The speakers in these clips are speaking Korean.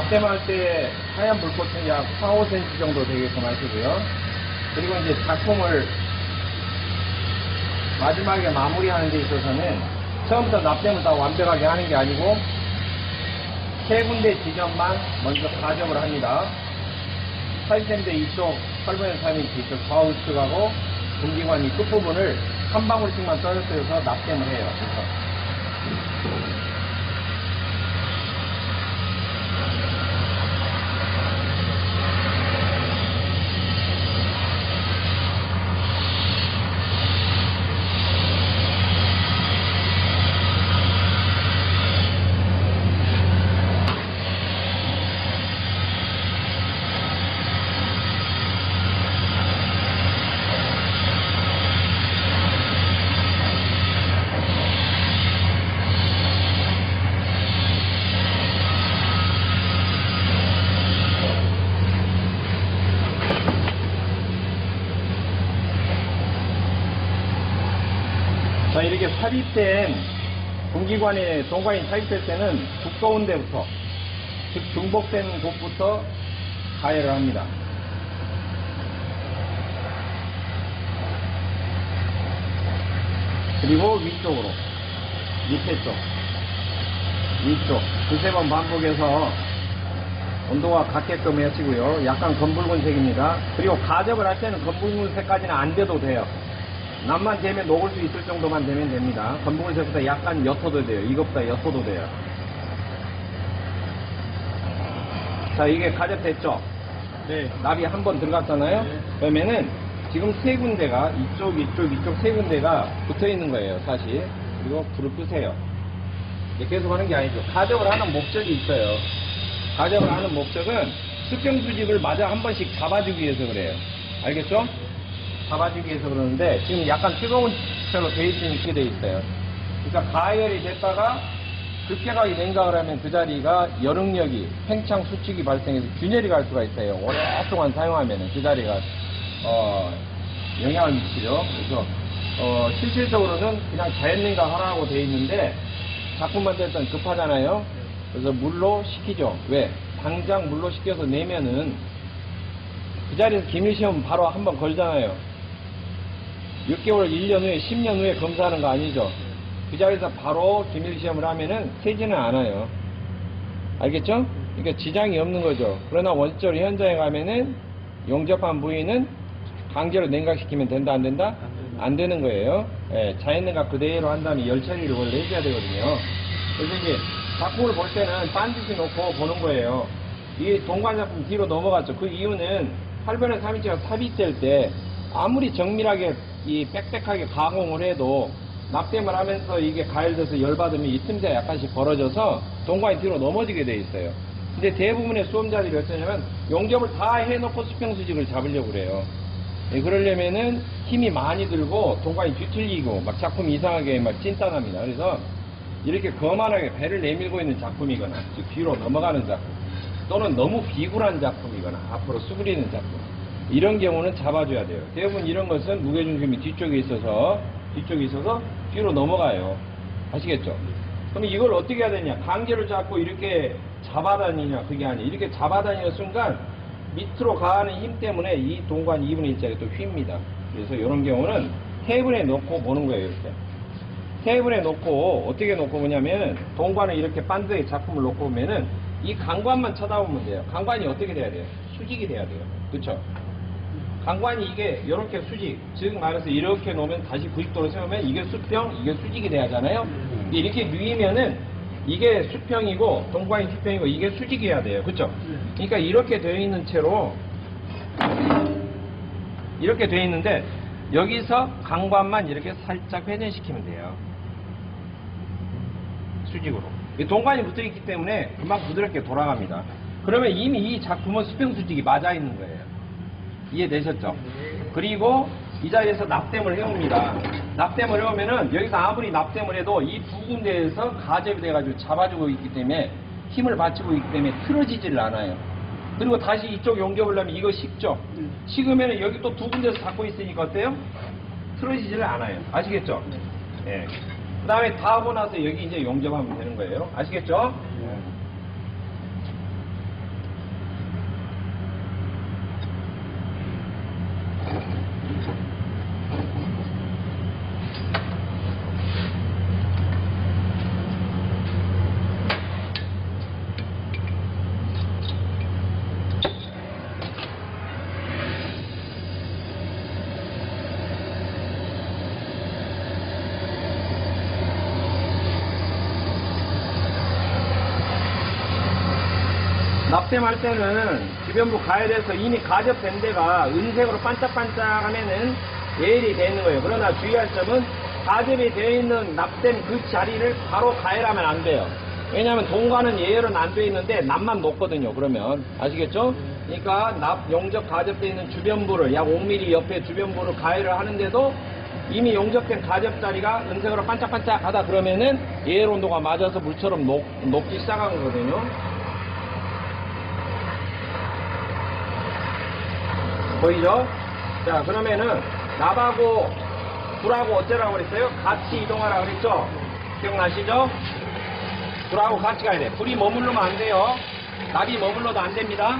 납땜할 때 하얀 불꽃은 약 4, 5cm 정도 되게끔 하시고요. 그리고 이제 작품을 마지막에 마무리하는 데 있어서는 처음부터 납땜을 다 완벽하게 하는 게 아니고 세 군데 지점만 먼저 가접을 합니다. 사입센데 이쪽 8분의 3인치 이쪽 좌우측하고 분기관 이 끝부분을 한 방울씩만 떨어뜨려서 납땜을 해요. 그래서 자, 이렇게 삽입된 분기관에 동관이 삽입될 때는 두꺼운 데부터, 즉 중복된 곳부터 가열을 합니다. 그리고 위쪽으로, 밑에 쪽, 위쪽 두세 번 반복해서 온도가 같게끔 하시고요. 약간 검붉은색입니다. 그리고 가접을 할 때는 검붉은색까지는 안 돼도 돼요. 남만 되면 녹을 수 있을 정도만 되면 됩니다. 검붉은색보다 약간 옅어도 돼요. 이것보다 옅어도 돼요. 자, 이게 가접됐죠? 네. 납이 한 번 들어갔잖아요? 네. 그러면은 지금 세 군데가 이쪽 세 군데가 붙어 있는 거예요, 사실. 그리고 불을 끄세요. 계속 하는 게 아니죠. 가접을 하는 목적이 있어요. 가접을 하는 목적은 수평 수직을 마저 한 번씩 잡아주기 위해서 그래요. 알겠죠? 잡아주기 위해서 그러는데 지금 약간 뜨거운 채로 돼 있으니 이렇게 돼 있어요. 그러니까 가열이 됐다가 급격하게 냉각을 하면 그 자리가 여릉력이 팽창 수축이 발생해서 균열이 갈 수가 있어요. 오랫동안 사용하면 그 자리가 영향을 미치죠. 그래서 실질적으로는 그냥 자연 냉각하라고 돼 있는데 작품 만들 때는 급하잖아요. 그래서 물로 식히죠. 왜? 당장 물로 식혀서 내면은 그 자리에서 기밀시험 바로 한번 걸잖아요. 6개월, 1년 후에, 10년 후에 검사하는 거 아니죠? 그 자리에서 바로 기밀시험을 하면은 새지는 않아요. 알겠죠? 그러니까 지장이 없는 거죠. 그러나 원적으로 현장에 가면은 용접한 부위는 강제로 냉각시키면 된다, 안 된다? 안 되는 거예요. 예, 자연 냉각 그대로 한 다음에 열 처리를 원래 해줘야 되거든요. 그래서 이제 작품을 볼 때는 반드시 놓고 보는 거예요. 이 동관 작품 뒤로 넘어갔죠. 그 이유는 8분의 3인치가 삽입될 때 아무리 정밀하게 이 빽빽하게 가공을 해도 납땜을 하면서 이게 가열돼서 열받으면 이 틈새가 약간씩 벌어져서 동관이 뒤로 넘어지게 돼 있어요. 근데 대부분의 수험자들이 어쩌냐면 용접을 다 해놓고 수평수직을 잡으려고 그래요. 예, 그러려면은 힘이 많이 들고 동관이 뒤틀리고 막 작품이 이상하게 막 찐따납니다. 그래서 이렇게 거만하게 배를 내밀고 있는 작품이거나 즉 뒤로 넘어가는 작품 또는 너무 비굴한 작품이거나 앞으로 수그리는 작품 이런 경우는 잡아줘야 돼요. 대부분 이런 것은 무게중심이 뒤쪽에 있어서 뒤로 넘어가요. 아시겠죠? 그럼 이걸 어떻게 해야 되냐? 강제로 잡고 이렇게 잡아다니냐? 그게 아니에요. 이렇게 잡아다니는 순간 밑으로 가는 힘 때문에 이 동관 2분의 1짜리 또 휩니다. 그래서 이런 경우는 테이블에 놓고 보는 거예요. 이렇게. 테이블에 놓고 어떻게 놓고 보냐면 동관을 이렇게 반드에 작품을 놓고 보면은 이 강관만 쳐다보면 돼요. 강관이 어떻게 돼야 돼요? 수직이 돼야 돼요. 그렇죠? 강관이 이게 이렇게 수직, 즉 말해서 이렇게 놓으면 다시 90도로 세우면 이게 수평, 이게 수직이 돼야 하잖아요. 근데 이렇게 누이면은 이게 수평이고 동관이 수평이고 이게 수직이어야 돼요. 그렇죠? 그러니까 이렇게 되어 있는 채로 이렇게 되어 있는데 여기서 강관만 이렇게 살짝 회전시키면 돼요. 수직으로. 동관이 붙어 있기 때문에 금방 부드럽게 돌아갑니다. 그러면 이미 이 작품은 수평 수직이 맞아 있는 거예요. 이해되셨죠? 그리고 이 자리에서 납땜을 해옵니다. 납땜을 해오면은 여기서 아무리 납땜을 해도 이 두 군데에서 가접이 돼가지고 잡아주고 있기 때문에 힘을 받치고 있기 때문에 틀어지질 않아요. 그리고 다시 이쪽 용접을 하면 이거 식죠? 식으면은 여기 또 두 군데에서 잡고 있으니까 어때요? 틀어지질 않아요. 아시겠죠? 예. 그 다음에 다 하고 나서 여기 이제 용접하면 되는 거예요. 아시겠죠? 납땜할 때는 주변부 가열해서 이미 가접된 데가 은색으로 반짝반짝하면은 예일이 되어 있는 거예요. 그러나 주의할 점은 가접이 되어 있는 납땜 그 자리를 바로 가열하면 안 돼요. 왜냐하면 동과는 예열은 안 되어 있는데 납만 녹거든요. 그러면 아시겠죠? 그러니까 용접 가접되어 있는 주변부를 약 5mm 옆에 주변부를 가열을 하는데도 이미 용접된 가접 자리가 은색으로 반짝반짝하다 그러면은 예열 온도가 맞아서 물처럼 녹기 시작한 거거든요. 보이죠? 자, 그러면은 납하고 불하고 어쩌라고 그랬어요? 같이 이동하라고 그랬죠? 기억나시죠? 불하고 같이 가야 돼. 불이 머물러면 안 돼요. 납이 머물러도 안 됩니다.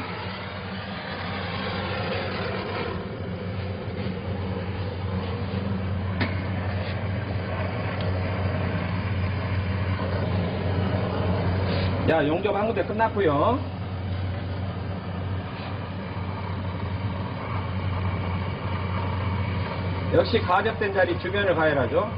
자, 용접 한 군데 끝났고요. 역시 가접된 자리 주변을 가열하죠.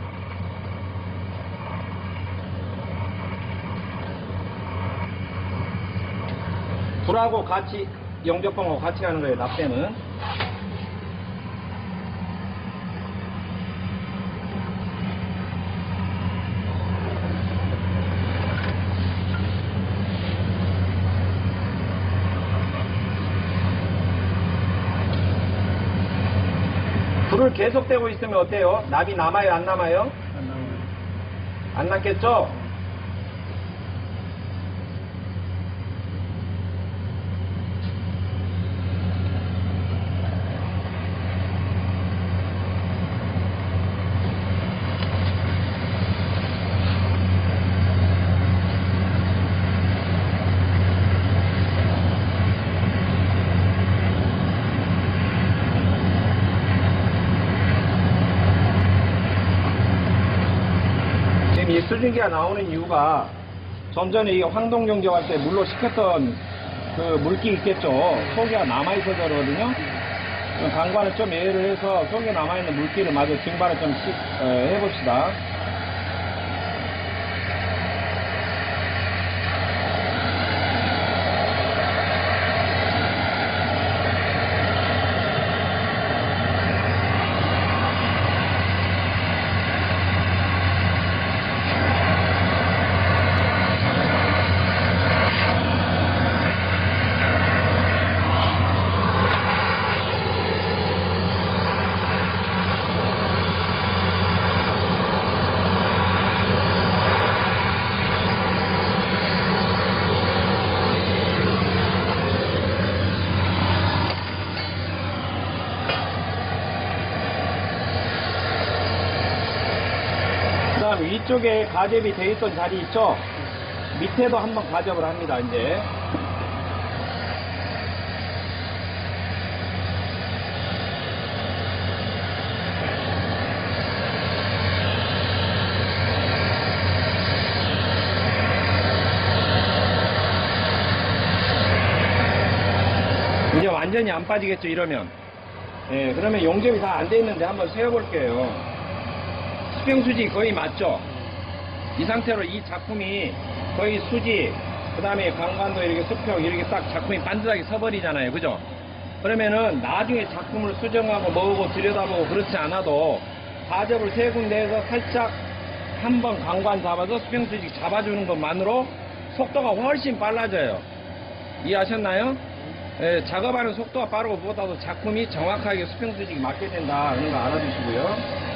불하고 같이 용접봉하고 같이 가는 거예요. 납땜은. 불을 계속 떼고 있으면 어때요? 납이 남아요? 안 남아요? 안 나와요. 안 남겠죠? 이 수증기가 나오는 이유가 좀 전에 이 황동 용접할 때 물로 식혔던 그 물기 있겠죠. 속에 남아있어서 그러거든요. 강관을 좀 예외를 해서 속에 남아있는 물기를 마저 증발을 좀 해봅시다. 위쪽에 가접이 되어 있던 자리 있죠? 밑에도 한번 가접을 합니다, 이제. 이제 완전히 안 빠지겠죠, 이러면. 예, 그러면 용접이 다 안 돼 있는데 한번 세어볼게요. 수평수지 거의 맞죠? 이 상태로 이 작품이 거의 수지, 그 다음에 강관도 이렇게 수평, 이렇게 딱 작품이 반듯하게 서버리잖아요. 그죠? 그러면은 나중에 작품을 수정하고 뭐고 들여다보고 그렇지 않아도 가접을 세 군데에서 살짝 한번 강관 잡아서 수평수지 잡아주는 것만으로 속도가 훨씬 빨라져요. 이해하셨나요? 예, 작업하는 속도가 빠르고 무엇보다도 작품이 정확하게 수평수직이 맞게 된다. 그런 거 알아두시고요.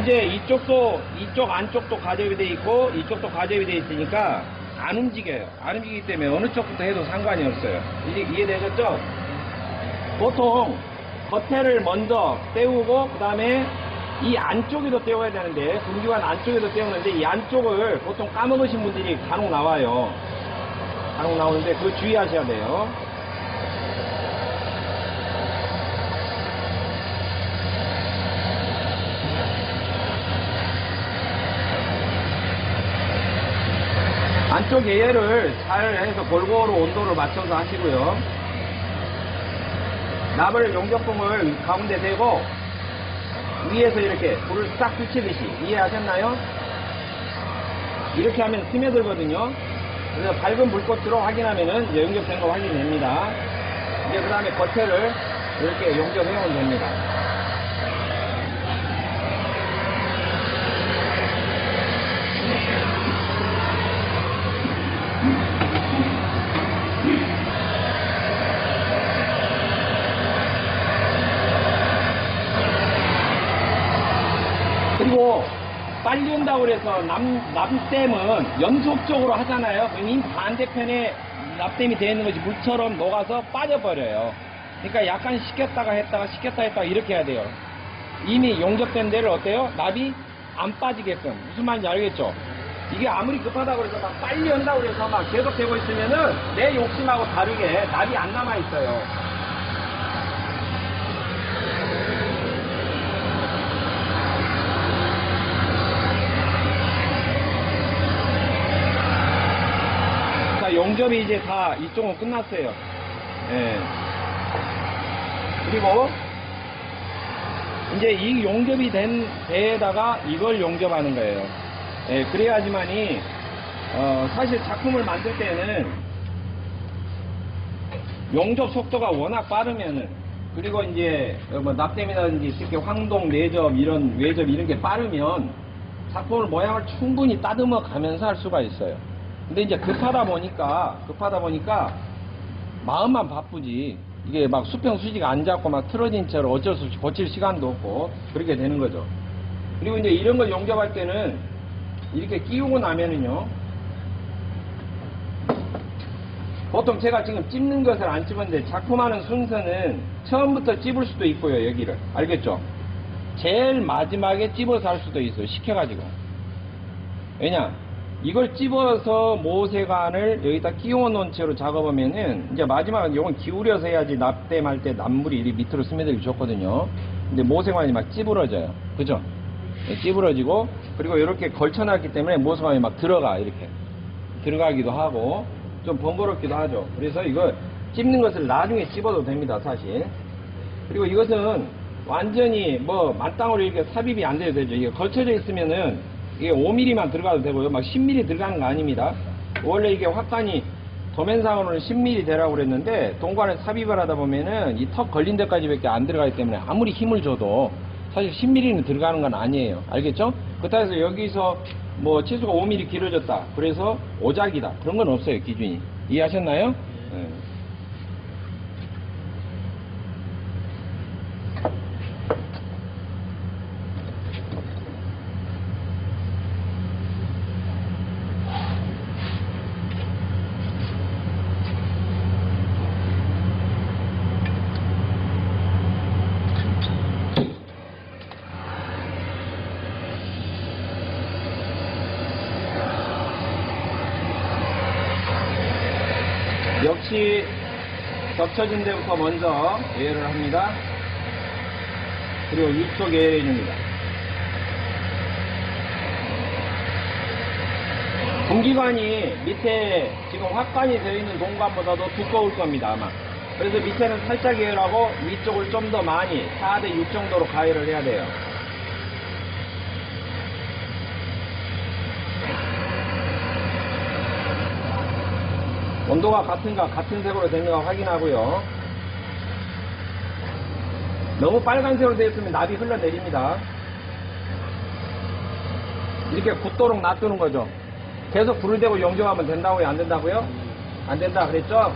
이제 이쪽 안쪽도 가접이 돼 있고 이쪽도 가접이 돼 있으니까 안 움직여요. 안 움직이기 때문에 어느 쪽부터 해도 상관이 없어요. 이해되셨죠? 보통 겉에를 먼저 떼우고 그 다음에 이 안쪽에도 떼워야 되는데 분기관 안쪽에도 떼우는데 이 안쪽을 보통 까먹으신 분들이 간혹 나와요. 간혹 나오는데 그거 주의하셔야 돼요. 안쪽 예열을 잘 해서 골고루 온도를 맞춰서 하시고요. 납을 용접봉을 가운데 대고 위에서 이렇게 불을 싹 붙이듯이 이해하셨나요? 이렇게 하면 스며들거든요. 그래서 밝은 불꽃으로 확인하면은 이제 용접된 거 확인됩니다. 이제 그 다음에 겉에를 이렇게 용접해오면 됩니다. 그리고 빨리 온다고 그래서 납땜은 연속적으로 하잖아요. 그럼 반대편에 납땜이 되어 있는 것이 물처럼 녹아서 빠져버려요. 그러니까 약간 식혔다가 했다가 이렇게 해야 돼요. 이미 용접된 데를 어때요? 납이 안 빠지게끔. 무슨 말인지 알겠죠? 이게 아무리 급하다고 해서 막 빨리 온다고 해서 막 계속 되고 있으면은 내 욕심하고 다르게 납이 안 남아있어요. 용접이 이제 다 이쪽은 끝났어요. 예. 그리고 이제 이 용접이 된 배에다가 이걸 용접하는 거예요. 예, 그래야지만이 사실 작품을 만들 때는 용접 속도가 워낙 빠르면은, 그리고 이제 뭐 납땜이라든지 특히 황동, 내접 이런 외접 이런 게 빠르면 작품을 모양을 충분히 따듬어 가면서 할 수가 있어요. 근데 이제 급하다 보니까 마음만 바쁘지 이게 막 수평 수지가 안 잡고 막 틀어진 채로 어쩔 수 없이 고칠 시간도 없고 그렇게 되는 거죠. 그리고 이제 이런 걸 용접할 때는 이렇게 끼우고 나면은요, 보통 제가 지금 찝는 것을 안 찝었는데 작품하는 순서는 처음부터 찝을 수도 있고요. 여기를 알겠죠? 제일 마지막에 찝어서 할 수도 있어요. 식혀가지고. 왜냐? 이걸 찝어서 모세관을 여기다 끼워 놓은 채로 작업하면은 이제 마지막은 이건 기울여서 해야지 납땜할 때 납물이 이리 밑으로 스며들기 좋거든요. 근데 모세관이 막 찌부러져요. 그죠? 찌부러지고, 그리고 이렇게 걸쳐놨기 때문에 모세관이 막 이렇게 들어가기도 하고 좀 번거롭기도 하죠. 그래서 이걸 찝는 것을 나중에 찝어도 됩니다, 사실. 그리고 이것은 완전히 뭐 만땅으로 이렇게 삽입이 안 돼도 되죠. 이게 걸쳐져 있으면은 이게 5mm만 들어가도 되고요. 막 10mm 들어가는 거 아닙니다. 원래 이게 확관이 도면상으로는 10mm 되라고 그랬는데 동관에 삽입을 하다 보면은 이 턱 걸린 데까지밖에 안 들어가기 때문에 아무리 힘을 줘도 사실 10mm는 들어가는 건 아니에요. 알겠죠? 그렇다고 해서 여기서 뭐 치수가 5mm 길어졌다, 그래서 오작이다, 그런 건 없어요. 기준이. 이해하셨나요? 네. 역시 겹쳐진 데부터 먼저 예열을 합니다. 그리고 위쪽 예열해 줍니다. 분기관이 밑에 지금 확관이 되어 있는 동관보다도 두꺼울 겁니다, 아마. 그래서 밑에는 살짝 예열하고 위쪽을 좀 더 많이 4대 6 정도로 가열을 해야 돼요. 온도가 같은가, 같은 색으로 되는가 확인하고요. 너무 빨간색으로 되어 있으면 납이 흘러내립니다. 이렇게 굳도록 놔두는 거죠. 계속 불을 대고 용접하면 된다고요? 안 된다고요? 안 된다 그랬죠?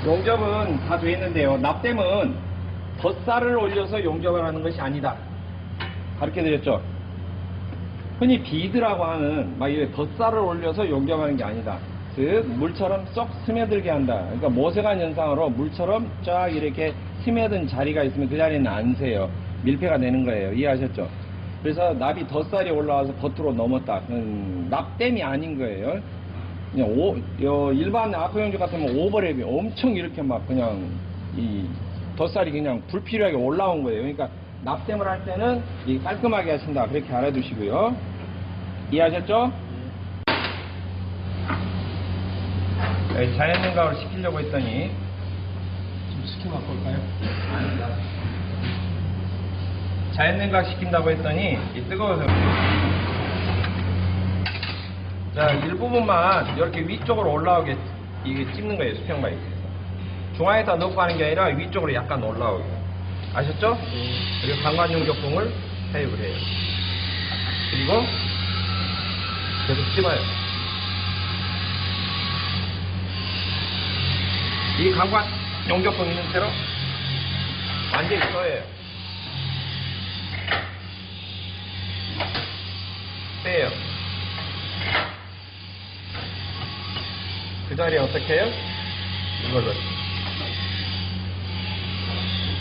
용접은 다 되어 있는데요. 납땜은 덧살을 올려서 용접을 하는 것이 아니다. 가르쳐 드렸죠. 흔히 비드라고 하는 막 이렇게 덧살을 올려서 용접하는 게 아니다. 즉 물처럼 쏙 스며들게 한다. 그러니까 모세관 현상으로 물처럼 쫙 이렇게 스며든 자리가 있으면 그 자리는 안 새요. 밀폐가 되는 거예요. 이해하셨죠? 그래서 납이 덧살이 올라와서 겉으로 넘었다. 납땜이 아닌 거예요. 그냥 일반 아쿠용접 같으면 오버랩이 엄청 이렇게 막 그냥 이 덧살이 그냥 불필요하게 올라온 거예요. 그러니까 납땜을 할 때는 이 깔끔하게 하신다. 그렇게 알아두시고요. 이해하셨죠? 네, 자연 냉각을 시키려고 했더니 좀 시키면 볼까요? 아닙니다. 자연 냉각 시킨다고 했더니 이 뜨거워서 자 일부분만 이렇게 위쪽으로 올라오게 이게 찍는 거예요. 수평 마이크에서 중앙에다 넣고 하는 게 아니라 위쪽으로 약간 올라오게 아셨죠? 그리고 강관용 적봉을 사용을 해요. 그리고 계속 찝어요. 이 강관 용접봉 있는 채로 완전히 써예요. 빼요. 그 자리에 어떻게 해요? 이걸로.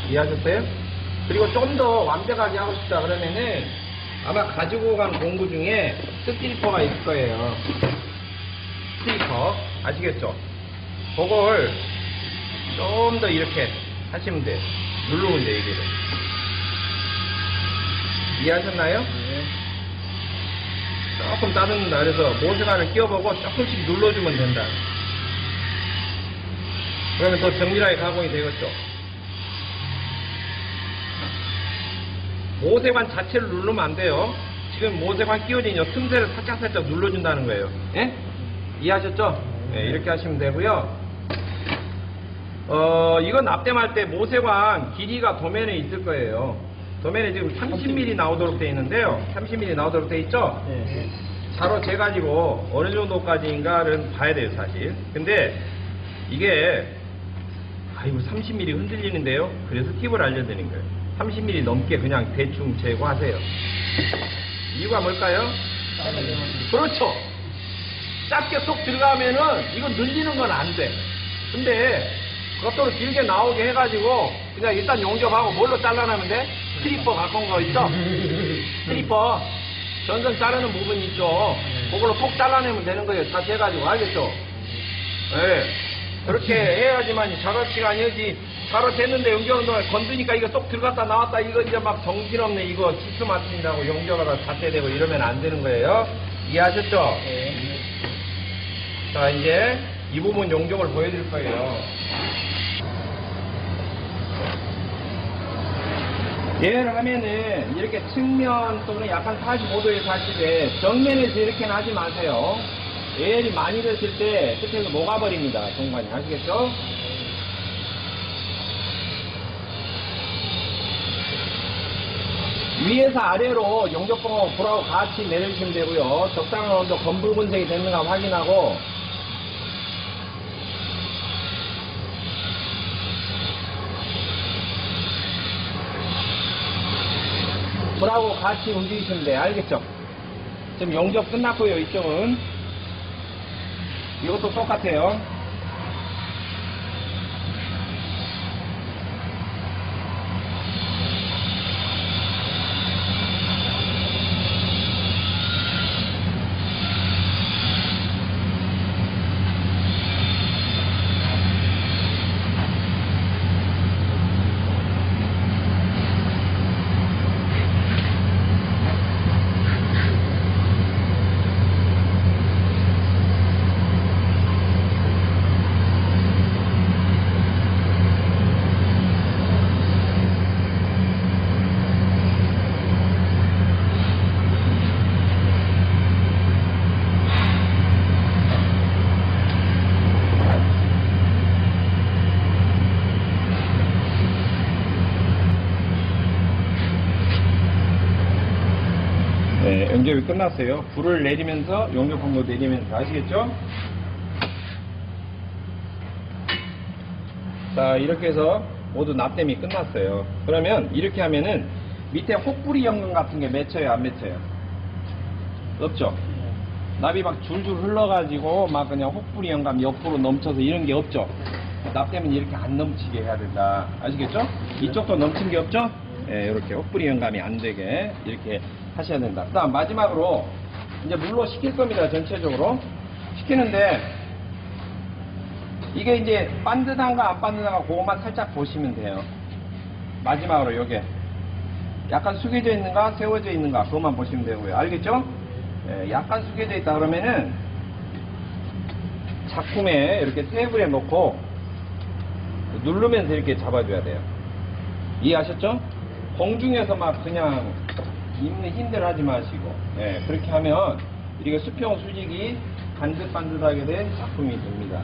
이해하셨어요? 그리고 좀 더 완벽하게 하고 싶다 그러면은 아마 가지고 간 공구 중에 스티리퍼가 있을 거예요. 스티리퍼. 아시겠죠? 그걸 좀 더 이렇게 하시면 돼요. 누르면 돼요, 이게. 이해하셨나요? 네. 조금 따른다. 그래서 모세관을 끼워보고 조금씩 눌러주면 된다. 그러면 더 정밀하게 가공이 되겠죠. 모세관 자체를 누르면 안 돼요. 지금 모세관 끼워진 이 틈새를 살짝살짝 눌러준다는 거예요. 예? 이해하셨죠? 예, 이렇게 하시면 되고요. 이건 납땜할 때 모세관 길이가 도면에 있을 거예요. 도면에 지금 30mm 나오도록 되어 있는데요. 30mm 나오도록 되어 있죠? 네. 자로 재가지고 어느 정도까지인가를 봐야 돼요, 사실. 근데 이게 이거 30mm 흔들리는데요. 그래서 팁을 알려드리는 거예요. 30mm 넘게 그냥 대충 제거하세요. 이유가 뭘까요? 그렇죠. 짧게 쏙 들어가면은 이거 늘리는 건 안 돼. 근데 그것도 길게 나오게 해가지고 그냥 일단 용접하고 뭘로 잘라내면 돼? 스트리퍼 갖고 온 거 있죠? 스트리퍼 전선 자르는 부분 있죠? 그걸로 톡 잘라내면 되는 거예요. 다 돼가지고 알겠죠? 네. 그렇게 해야지만 작업시간이 아니지. 바로 됐는데 용접하는 동안 건드니까 이거 쏙 들어갔다 나왔다 이거 이제 막 정신없네. 이거 치수 맞춘다고 용접하다 자퇴되고 이러면 안 되는 거예요. 이해하셨죠? 네. 자, 이제 이 부분 용접을 보여드릴 거예요. 얘를 하면은 이렇게 측면 또는 약간 45도에서 하실 때 정면에서 이렇게는 하지 마세요. 얘를 많이 됐을 때 끝에서 녹아버립니다. 정관이 아시겠죠? 위에서 아래로 용접봉하고 불하고 같이 내려주시면 되고요. 적당한 온도 검붉은색이 됐는가 확인하고 불하고 같이 움직이시면 돼요. 알겠죠? 지금 용접 끝났고요. 이쪽은 이것도 똑같아요. 네, 용접이 끝났어요. 불을 내리면서 용접봉도 내리면서 아시겠죠? 자, 이렇게 해서 모두 납땜이 끝났어요. 그러면 이렇게 하면은 밑에 혹부리 연근 같은 게 맺혀요, 안 맺혀요? 없죠? 납이 막 줄줄 흘러가지고 막 그냥 혹부리 연감 옆으로 넘쳐서 이런 게 없죠? 납땜은 이렇게 안 넘치게 해야 된다. 아시겠죠? 이쪽도 넘친 게 없죠? 예, 이렇게 혹부리 연감이 안 되게 이렇게 하셔야 된다. 그 다음 마지막으로 이제 물로 식힐 겁니다, 전체적으로. 식히는데 이게 이제 반듯한가 안 반듯한가 그것만 살짝 보시면 돼요. 마지막으로 요게 약간 숙여져 있는가 세워져 있는가 그것만 보시면 되고요. 알겠죠? 예, 약간 숙여져 있다 그러면은 작품에 이렇게 테이블에 놓고 누르면서 이렇게 잡아줘야 돼요. 이해하셨죠? 공중에서 막 그냥 입는 힘들 하지 마시고, 예, 그렇게 하면 이렇게 수평 수직이 반듯반듯하게 된 작품이 됩니다.